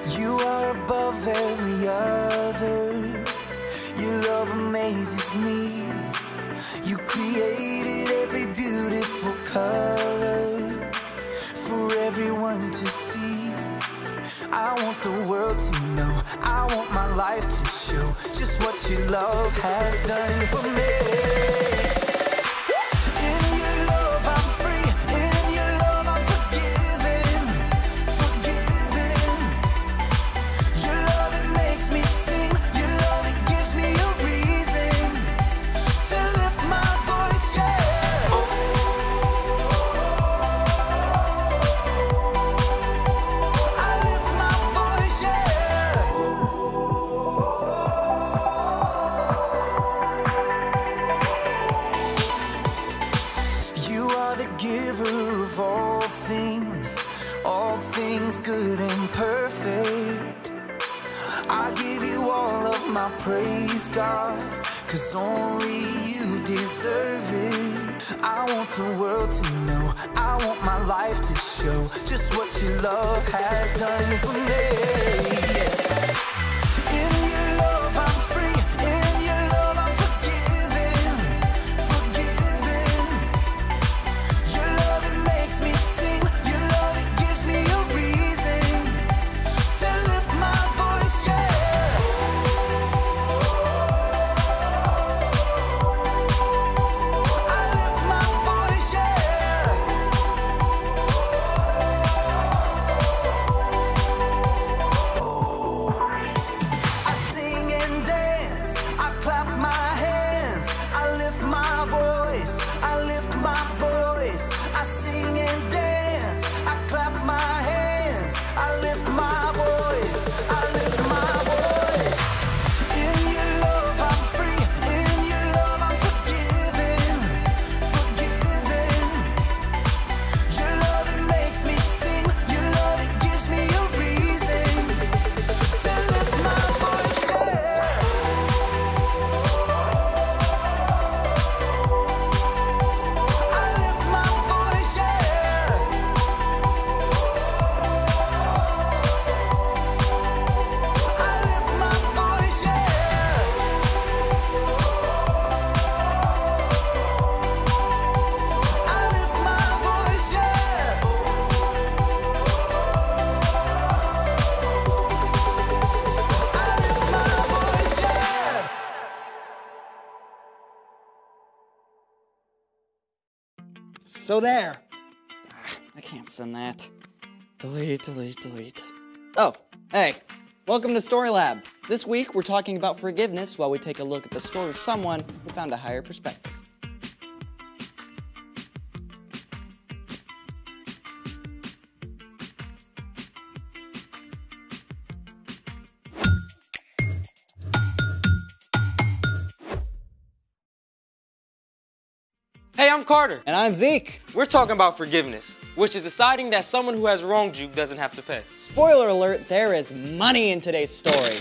You are above every other. Your love amazes me. You created every beautiful color for everyone to see. I want the world to know, I want my life to show just what your love has done for me. In your love I'm free, in your love I'm forgiven, forgiven. Your love, it makes me sing, your love, it gives me a reason to lift my voice, yeah. I lift my voice, yeah. You are the giver of all things good and perfect. I give you all of my praise, God, 'cause only you deserve it. I want the world to know, I want my life to show just what your love has done for me. In your love I'm free, in your love I'm forgiven, forgiven. Your love, it makes me sing, your love, it gives me a reason to lift my voice, yeah. I lift my voice, yeah. I sing and dance, I clap my hands, I lift my voice, I lift my voice. I sing and dance, I clap my hands, I lift my voice, I lift my voice. In your love I'm free, in your love I'm forgiven, forgiven. Your love, it makes me sing, your love, it gives me a reason to lift my voice, yeah. I lift my voice, yeah. I lift my voice, yeah. I lift my voice, yeah. I lift my voice, yeah. So there. I can't send that. Delete, delete, delete. Oh, hey. Welcome to Story Lab. This week, we're talking about forgiveness while we take a look at the story of someone who found a higher perspective. Hey, I'm Carter. And I'm Zeke. We're talking about forgiveness, which is deciding that someone who has wronged you doesn't have to pay. Spoiler alert, there is money in today's story.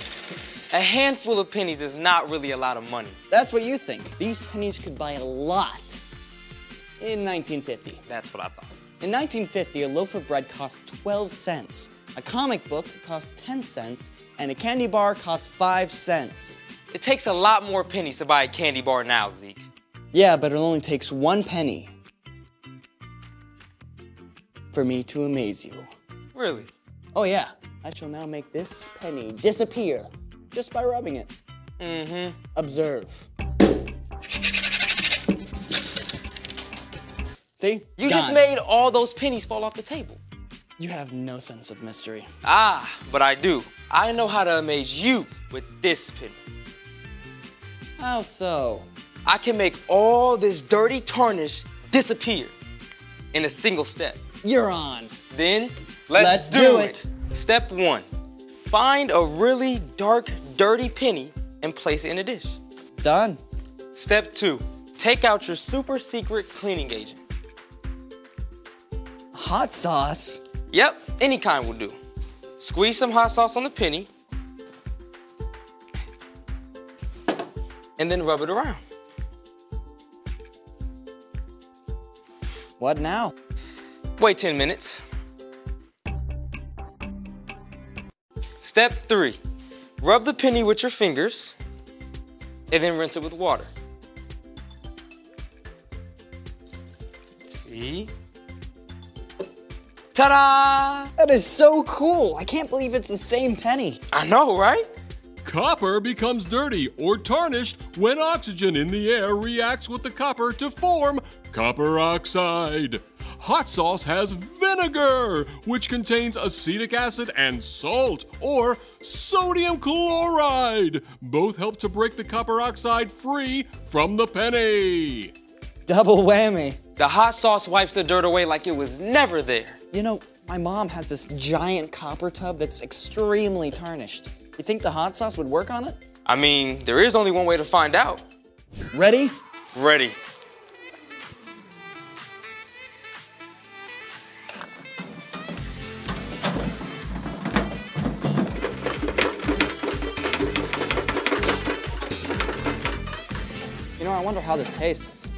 A handful of pennies is not really a lot of money. That's what you think. These pennies could buy a lot in 1950. That's what I thought. In 1950, a loaf of bread cost 12 cents, a comic book cost 10 cents, and a candy bar cost 5 cents. It takes a lot more pennies to buy a candy bar now, Zeke. Yeah, but it only takes 1 penny for me to amaze you. Really? Oh yeah, I shall now make this penny disappear just by rubbing it. Mm-hmm. Observe. See? You just made all those pennies fall off the table. You have no sense of mystery. Ah, but I do. I know how to amaze you with this penny. How so? I can make all this dirty tarnish disappear in a single step. You're on. Then, let's do it. Step 1, find a really dark, dirty penny and place it in a dish. Done. Step 2, take out your super secret cleaning agent. Hot sauce? Yep, any kind will do. Squeeze some hot sauce on the penny and then rub it around. What now? Wait 10 minutes. Step 3. Rub the penny with your fingers and then rinse it with water. See? Ta-da! That is so cool. I can't believe it's the same penny. I know, right? Copper becomes dirty or tarnished when oxygen in the air reacts with the copper to form copper oxide. Hot sauce has vinegar, which contains acetic acid and salt, or sodium chloride. Both help to break the copper oxide free from the penny. Double whammy. The hot sauce wipes the dirt away like it was never there. You know, my mom has this giant copper tub that's extremely tarnished. You think the hot sauce would work on it? I mean, there is only one way to find out. Ready? Ready. You know, I wonder how this tastes.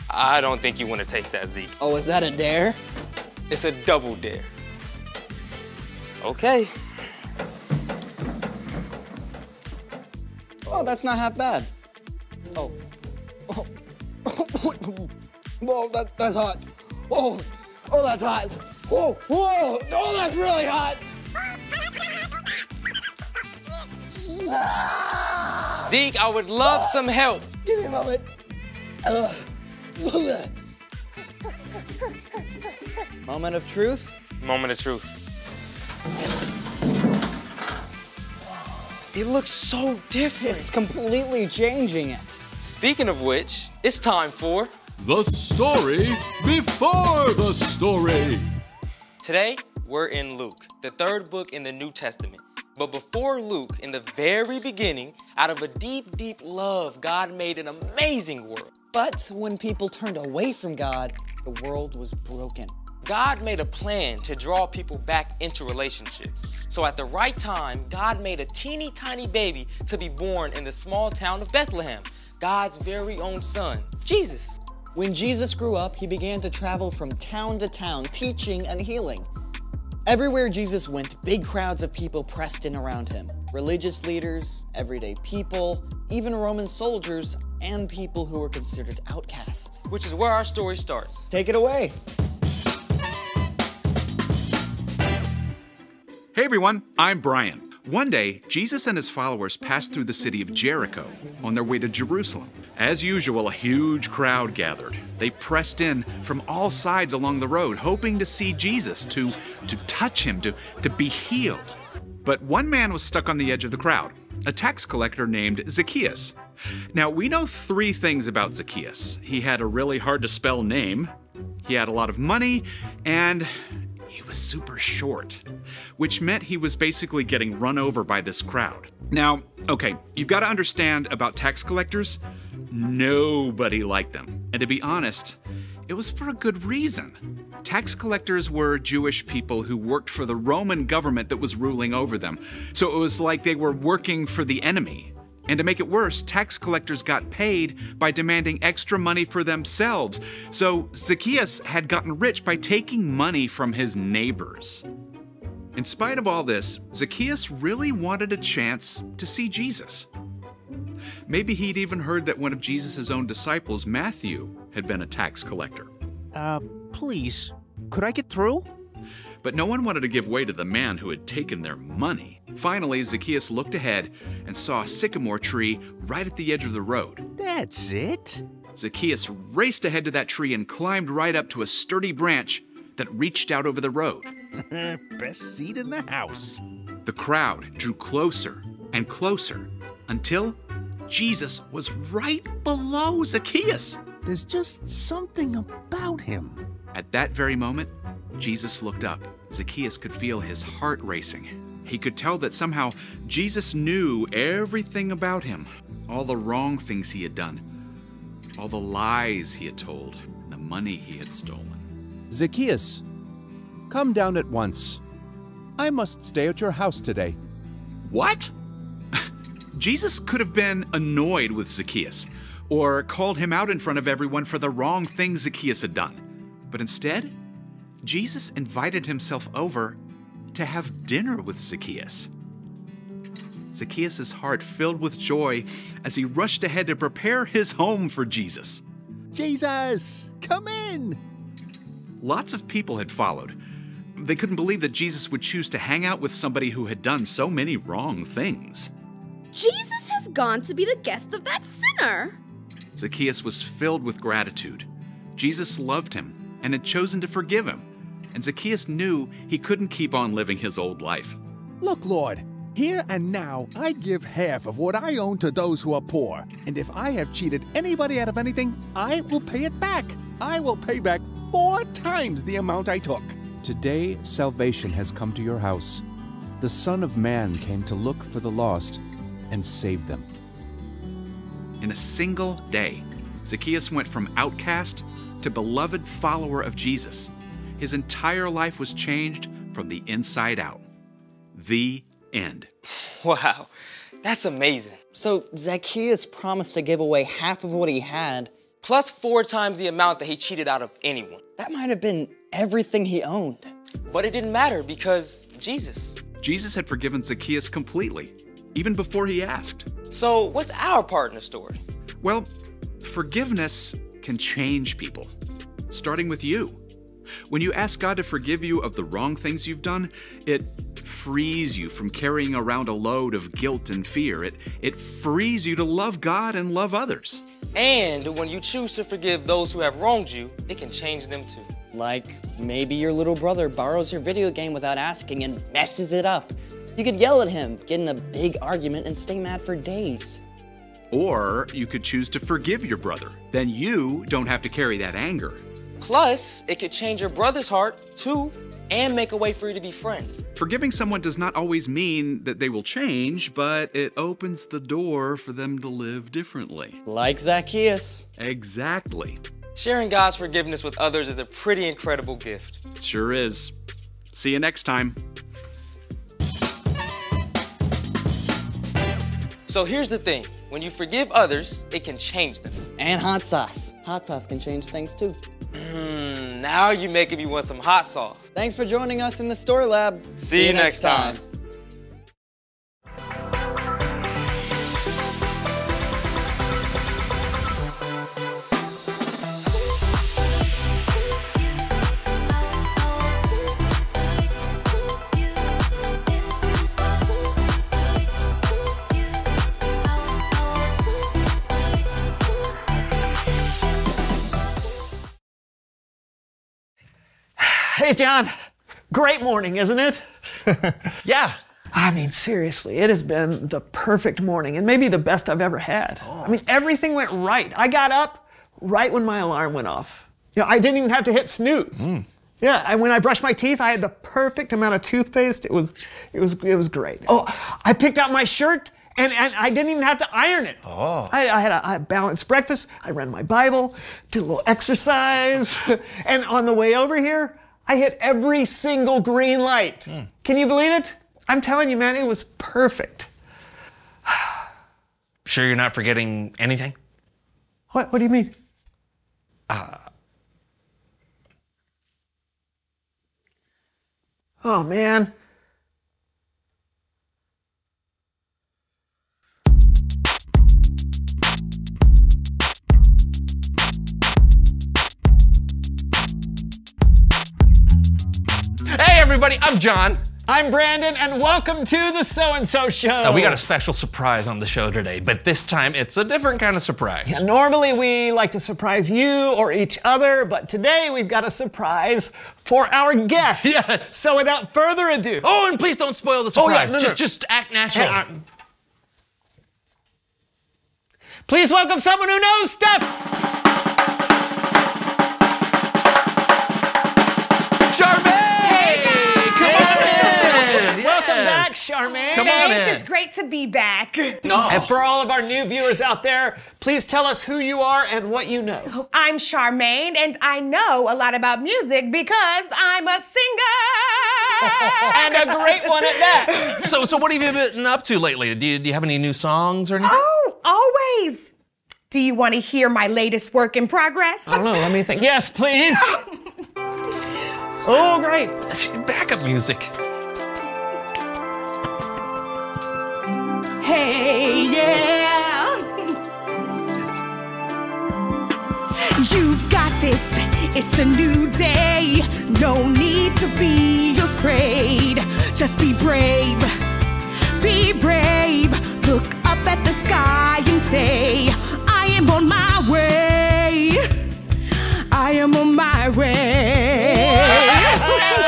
I don't think you want to taste that, Zeke. Oh, is that a dare? It's a double dare. Okay. Oh, that's not half bad. Oh. Oh. Whoa, that's hot. Whoa. Oh, that's hot. Whoa, whoa. Oh, that's really hot. Zeke, I would love some help. Give me a moment. Moment of truth. Moment of truth. It looks so different. It's completely changing it. Speaking of which, it's time for The story before the story. Today, we're in Luke, the 3rd book in the New Testament. But before Luke, in the very beginning, out of a deep, deep love, God made an amazing world. But when people turned away from God, the world was broken. God made a plan to draw people back into relationships. So at the right time, God made a teeny tiny baby to be born in the small town of Bethlehem, God's very own son, Jesus. When Jesus grew up, he began to travel from town to town, teaching and healing. Everywhere Jesus went, big crowds of people pressed in around him. Religious leaders, everyday people, even Roman soldiers, and people who were considered outcasts. Which is where our story starts. Take it away. Hey everyone, I'm Brian. One day, Jesus and his followers passed through the city of Jericho on their way to Jerusalem. As usual, a huge crowd gathered. They pressed in from all sides along the road, hoping to see Jesus, to touch him, to be healed. But one man was stuck on the edge of the crowd, a tax collector named Zacchaeus. Now, we know 3 things about Zacchaeus. He had a really hard-to-spell name, he had a lot of money, and he was super short, which meant he was basically getting run over by this crowd. Now, okay, you've got to understand about tax collectors, nobody liked them. And to be honest, it was for a good reason. Tax collectors were Jewish people who worked for the Roman government that was ruling over them. So it was like they were working for the enemy. And to make it worse, tax collectors got paid by demanding extra money for themselves. So Zacchaeus had gotten rich by taking money from his neighbors. In spite of all this, Zacchaeus really wanted a chance to see Jesus. Maybe he'd even heard that one of Jesus' own disciples, Matthew, had been a tax collector. Please, could I get through? But no one wanted to give way to the man who had taken their money. Finally, Zacchaeus looked ahead and saw a sycamore tree right at the edge of the road. That's it? Zacchaeus raced ahead to that tree and climbed right up to a sturdy branch that reached out over the road. Best seat in the house. The crowd drew closer and closer until Jesus was right below Zacchaeus. There's just something about him. At that very moment, Jesus looked up. Zacchaeus could feel his heart racing. He could tell that somehow Jesus knew everything about him, all the wrong things he had done, all the lies he had told, and the money he had stolen. Zacchaeus, come down at once. I must stay at your house today. What? Jesus could have been annoyed with Zacchaeus, or called him out in front of everyone for the wrong things Zacchaeus had done. But instead, Jesus invited himself over to have dinner with Zacchaeus. Zacchaeus' heart filled with joy as he rushed ahead to prepare his home for Jesus. Jesus, come in! Lots of people had followed. They couldn't believe that Jesus would choose to hang out with somebody who had done so many wrong things. Jesus has gone to be the guest of that sinner. Zacchaeus was filled with gratitude. Jesus loved him and had chosen to forgive him, and Zacchaeus knew he couldn't keep on living his old life. Look, Lord, here and now I give half of what I own to those who are poor. And if I have cheated anybody out of anything, I will pay it back. I will pay back 4 times the amount I took. Today, salvation has come to your house. The Son of Man came to look for the lost and save them. In a single day, Zacchaeus went from outcast to beloved follower of Jesus. His entire life was changed from the inside out. The end. Wow, that's amazing. So Zacchaeus promised to give away half of what he had. Plus 4 times the amount that he cheated out of anyone. That might have been everything he owned. But it didn't matter because Jesus. Jesus had forgiven Zacchaeus completely, even before he asked. So what's our part in the story? Well, forgiveness can change people, starting with you. When you ask God to forgive you of the wrong things you've done, it frees you from carrying around a load of guilt and fear. It frees you to love God and love others. And when you choose to forgive those who have wronged you, it can change them too. Like maybe your little brother borrows your video game without asking and messes it up. You could yell at him, get in a big argument, and stay mad for days. Or you could choose to forgive your brother. Then you don't have to carry that anger. Plus, it could change your brother's heart too and make a way for you to be friends. Forgiving someone does not always mean that they will change, but it opens the door for them to live differently. Like Zacchaeus. Exactly. Sharing God's forgiveness with others is a pretty incredible gift. Sure is. See you next time. So here's the thing. When you forgive others, it can change them. And hot sauce. Hot sauce can change things too. Now you're making me want some hot sauce. Thanks for joining us in the Story Lab. See you next time. Hey, John. Great morning, isn't it? Yeah. I mean, seriously, it has been the perfect morning and maybe the best I've ever had. I mean, everything went right. I got up right when my alarm went off. You know, I didn't even have to hit snooze. Yeah, and when I brushed my teeth, I had the perfect amount of toothpaste. It was great. Oh, I picked out my shirt and I didn't even have to iron it. Oh. I had a balanced breakfast. I read my Bible, did a little exercise, and on the way over here, I hit every single green light. Can you believe it? I'm telling you, man, it was perfect. Sure you're not forgetting anything? What do you mean? Oh, man. Hey, everybody, I'm John. I'm Brandon, and welcome to the So-and-So Show. We got a special surprise on the show today, but this time it's a different kind of surprise. Yeah, normally we like to surprise you or each other, but today we've got a surprise for our guest. Yes. So without further ado. Oh, and please don't spoil the surprise. Oh, yeah, no. Just act natural. Please welcome someone who knows stuff. Charmaine. Come on in. It's great to be back. No. And for all of our new viewers out there, please tell us who you are and what you know. I'm Charmaine, and I know a lot about music because I'm a singer. And a great one at that. So what have you been up to lately? Do you have any new songs or anything? Oh, always. Do you want to hear my latest work in progress? I don't know. Let me think. Yes, please. Oh, great. Backup music. It's a new day, no need to be afraid. Just be brave, be brave. Look up at the sky and say, I am on my way. I am on my way.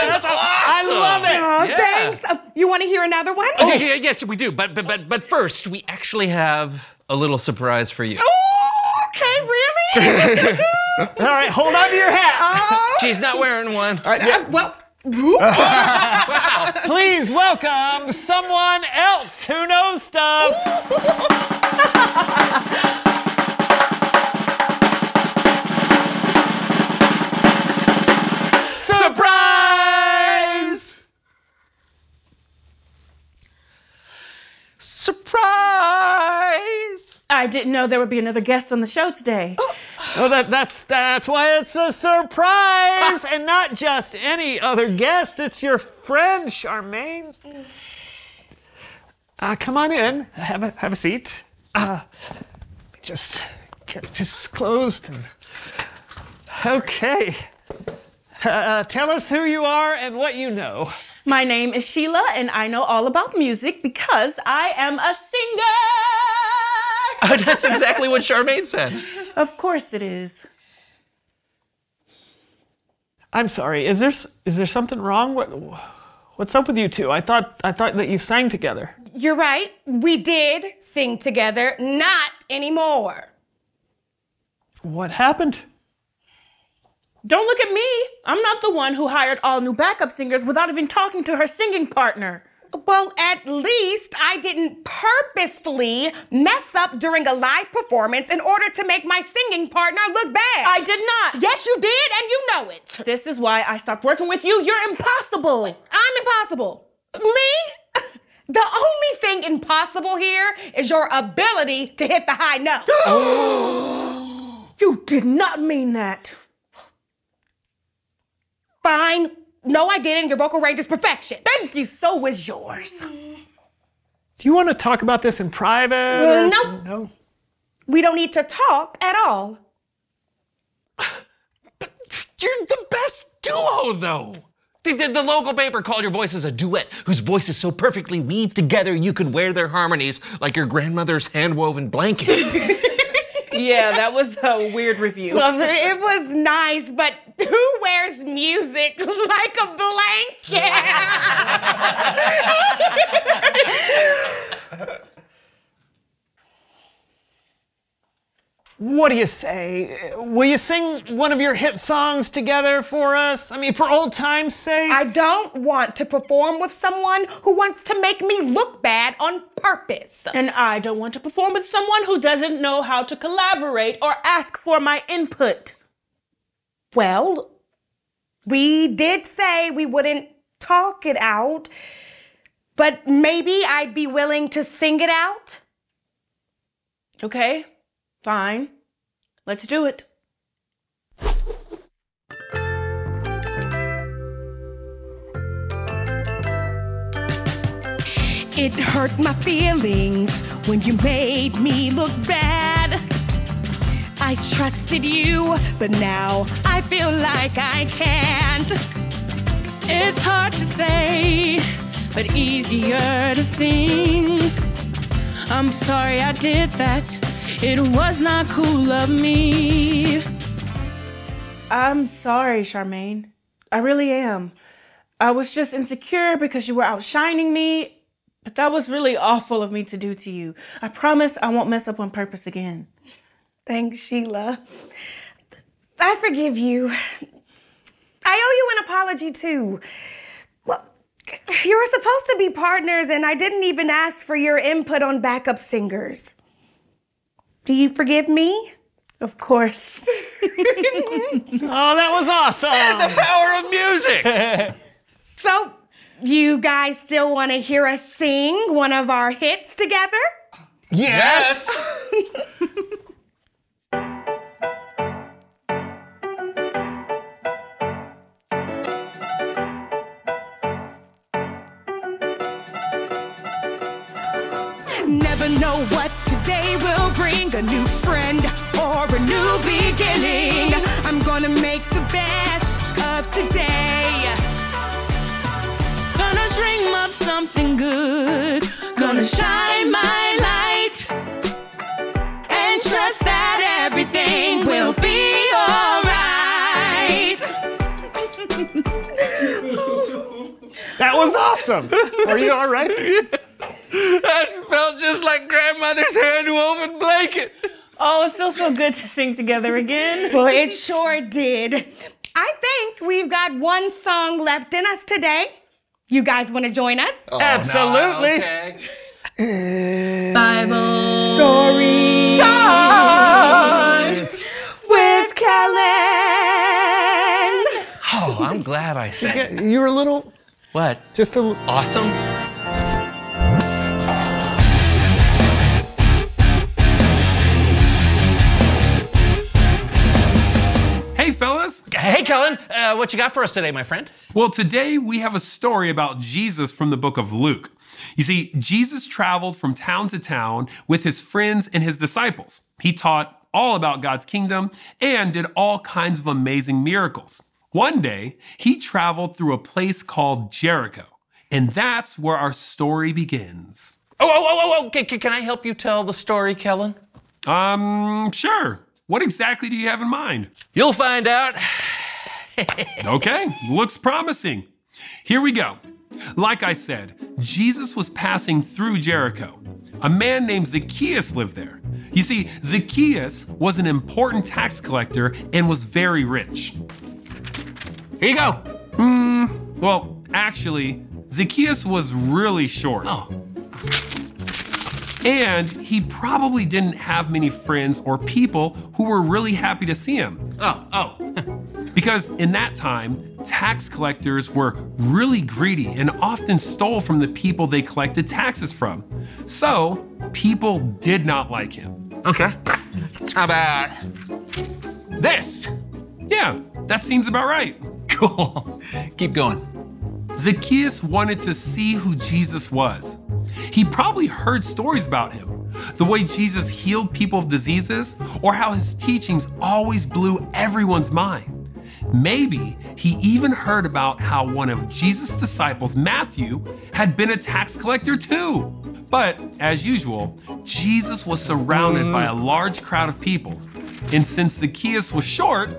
That's awesome. I love it. Oh, thanks. You want to hear another one? Okay, yes, we do. But first, we actually have a little surprise for you. Oh, okay, really? All right, hold on to your hat. She's not wearing one. All right, yeah. Well, Please welcome someone else who knows stuff. Surprise! Surprise! I didn't know there would be another guest on the show today. Oh, that's why it's a surprise, and not just any other guest. It's your friend, Charmaine. Come on in. Have a seat. Just get this closed. Okay. Tell us who you are and what you know. My name is Sheila, and I know all about music because I am a singer. That's exactly what Charmaine said. Of course it is. I'm sorry. Is there something wrong? What's up with you two? I thought that you sang together. You're right. We did sing together. Not anymore. What happened? Don't look at me. I'm not the one who hired all new backup singers without even talking to her singing partner. Well, at least I didn't purposefully mess up during a live performance in order to make my singing partner look bad. I did not. Yes, you did, and you know it. This is why I stopped working with you. You're impossible. I'm impossible. Me? The only thing impossible here is your ability to hit the high note. You did not mean that. Fine. No, I didn't. Your vocal range is perfection. Thank you. So is yours. Do you want to talk about this in private? No. No. We don't need to talk at all. But you're the best duo, though. The local paper called your voices a duet whose voices so perfectly weave together you could wear their harmonies like your grandmother's hand-woven blanket. Yeah, that was a weird review. Well, it was nice, but who wears music like a blanket? What do you say? Will you sing one of your hit songs together for us? I mean, for old time's sake? I don't want to perform with someone who wants to make me look bad on purpose. And I don't want to perform with someone who doesn't know how to collaborate or ask for my input. Well, we did say we wouldn't talk it out, but maybe I'd be willing to sing it out. Okay, fine. Let's do it. It hurt my feelings when you made me look bad. I trusted you, but now I feel like I can't. It's hard to say, but easier to sing. I'm sorry I did that. It was not cool of me. I'm sorry, Charmaine. I really am. I was just insecure because you were outshining me, but that was really awful of me to do to you. I promise I won't mess up on purpose again. Thanks, Sheila. I forgive you. I owe you an apology, too. Well, you were supposed to be partners, and I didn't even ask for your input on backup singers. Do you forgive me? Of course. Oh, that was awesome. The power of music. So, you guys still want to hear us sing one of our hits together? Yes. Never know what to day will bring a new friend or a new beginning. I'm gonna make the best of today. Gonna dream up something good. Gonna shine my light and trust that everything will be alright. That was awesome. Are you all right? That felt just like grandmother's hand-woven blanket. Oh, it feels so good to sing together again. Well, it sure did. I think we've got one song left in us today. You guys want to join us? Oh, Absolutely. No, okay. Bible Story time with Kellen. Oh, I'm glad I sang. You were a little... What? Just a little... Awesome? Hey, fellas. Hey, Kellen. What you got for us today, my friend? Well, today we have a story about Jesus from the book of Luke. You see, Jesus traveled from town to town with his friends and his disciples. He taught all about God's kingdom and did all kinds of amazing miracles. One day, he traveled through a place called Jericho, and that's where our story begins. Oh, can I help you tell the story, Kellen? Sure. What exactly do you have in mind? You'll find out. Okay, looks promising. Here we go. Like I said, Jesus was passing through Jericho. A man named Zacchaeus lived there. You see, Zacchaeus was an important tax collector and was very rich. Here you go. Well, actually, Zacchaeus was really short. Oh. And he probably didn't have many friends or people who were really happy to see him. Oh. Because in that time, tax collectors were really greedy and often stole from the people they collected taxes from. So, people did not like him. Okay. How about this? Yeah, that seems about right. Cool. Keep going. Zacchaeus wanted to see who Jesus was. He probably heard stories about him, the way Jesus healed people of diseases, or how his teachings always blew everyone's mind. Maybe he even heard about how one of Jesus' disciples, Matthew, had been a tax collector too. But as usual, Jesus was surrounded by a large crowd of people. And since Zacchaeus was short,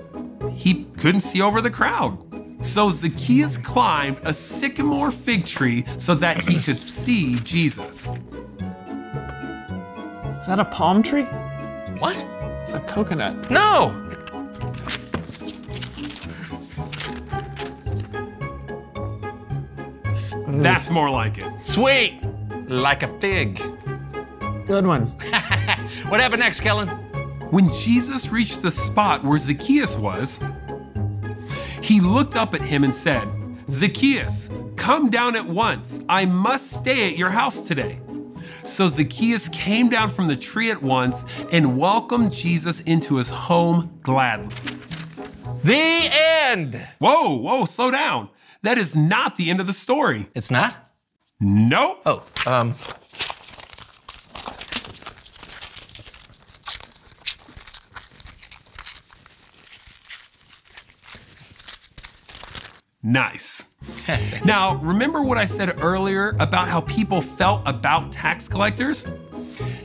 he couldn't see over the crowd. So Zacchaeus climbed a sycamore fig tree so that he could see Jesus. Is that a palm tree? What? It's a coconut. No. That's more like it. Sweet. Like a fig. Good one. What happened next, Kellen? When Jesus reached the spot where Zacchaeus was, he looked up at him and said, "Zacchaeus, come down at once. I must stay at your house today." So Zacchaeus came down from the tree at once and welcomed Jesus into his home gladly. The end. Whoa, slow down. That is not the end of the story. It's not? Nope. Oh, Nice. Now, remember what I said earlier about how people felt about tax collectors?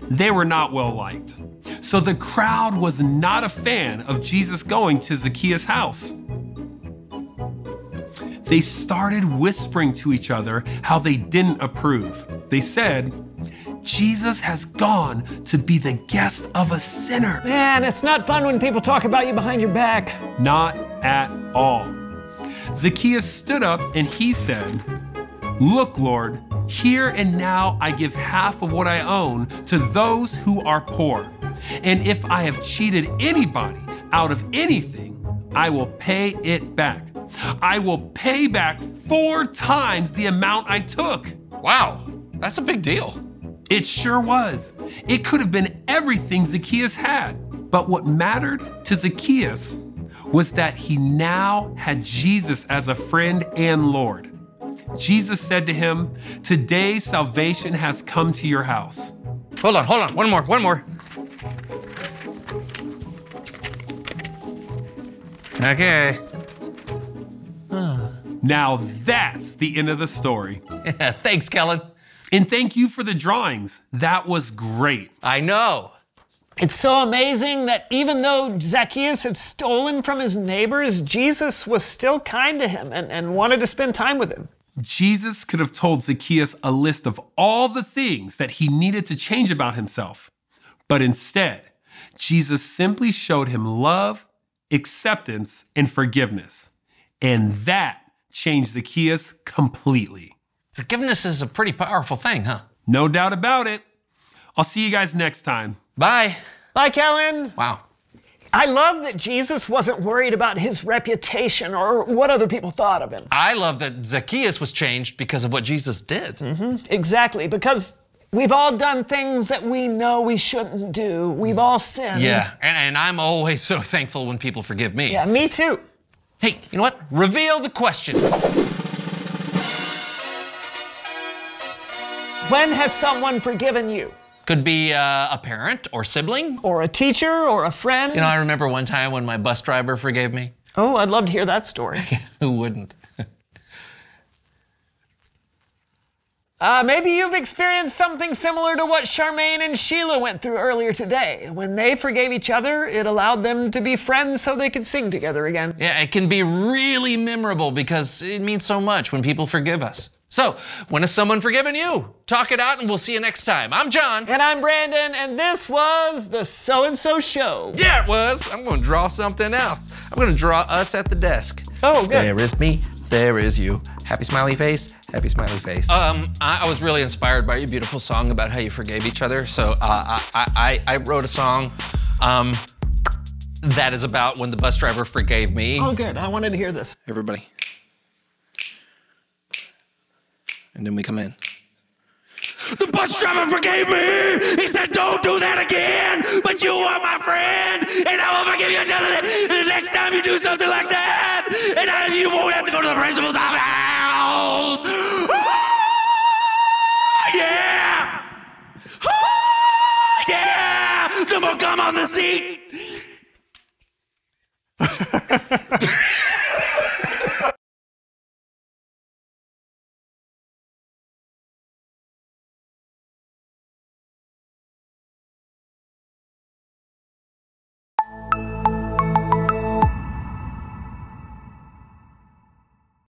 They were not well liked. So the crowd was not a fan of Jesus going to Zacchaeus' house. They started whispering to each other how they didn't approve. They said, "Jesus has gone to be the guest of a sinner." Man, it's not fun when people talk about you behind your back. Not at all. Zacchaeus stood up and he said, "Look, Lord, here and now I give half of what I own to those who are poor. And if I have cheated anybody out of anything, I will pay it back. I will pay back 4 times the amount I took." Wow, that's a big deal. It sure was. It could have been everything Zacchaeus had. But what mattered to Zacchaeus was that he now had Jesus as a friend and Lord. Jesus said to him, "Today salvation has come to your house." Hold on. One more. Okay. Now that's the end of the story. Thanks, Kellen. And thank you for the drawings. That was great. I know. It's so amazing that even though Zacchaeus had stolen from his neighbors, Jesus was still kind to him and wanted to spend time with him. Jesus could have told Zacchaeus a list of all the things that he needed to change about himself. But instead, Jesus simply showed him love, acceptance, and forgiveness. And that changed Zacchaeus completely. Forgiveness is a pretty powerful thing, huh? No doubt about it. I'll see you guys next time. Bye. Bye, Kellen. Wow. I love that Jesus wasn't worried about his reputation or what other people thought of him. I love that Zacchaeus was changed because of what Jesus did. Exactly, because we've all done things that we know we shouldn't do. We've all sinned. Yeah, and I'm always so thankful when people forgive me. Yeah, me too. Hey, you know what? Reveal the question. When has someone forgiven you? Could be a parent or sibling. Or a teacher or a friend. You know, I remember one time when my bus driver forgave me. Oh, I'd love to hear that story. Who wouldn't? Maybe you've experienced something similar to what Charmaine and Sheila went through earlier today. When they forgave each other, it allowed them to be friends so they could sing together again. Yeah, it can be really memorable because it means so much when people forgive us. So, when has someone forgiven you? Talk it out and we'll see you next time. I'm John. And I'm Brandon, and this was the So-and-So Show. Yeah, it was. I'm going to draw something else. I'm going to draw us at the desk. Oh, good. There is me. There is you. Happy smiley face. Happy smiley face. I was really inspired by your beautiful song about how you forgave each other. So I wrote a song that is about when the bus driver forgave me. Oh, good. I wanted to hear this. Everybody. And then we come in. The bus driver forgave me. He said, don't do that again. But you are my friend. And I will forgive you until the next time you do something like that. And you won't have to go to the principal's office. Yeah. Yeah. No more gum on the seat.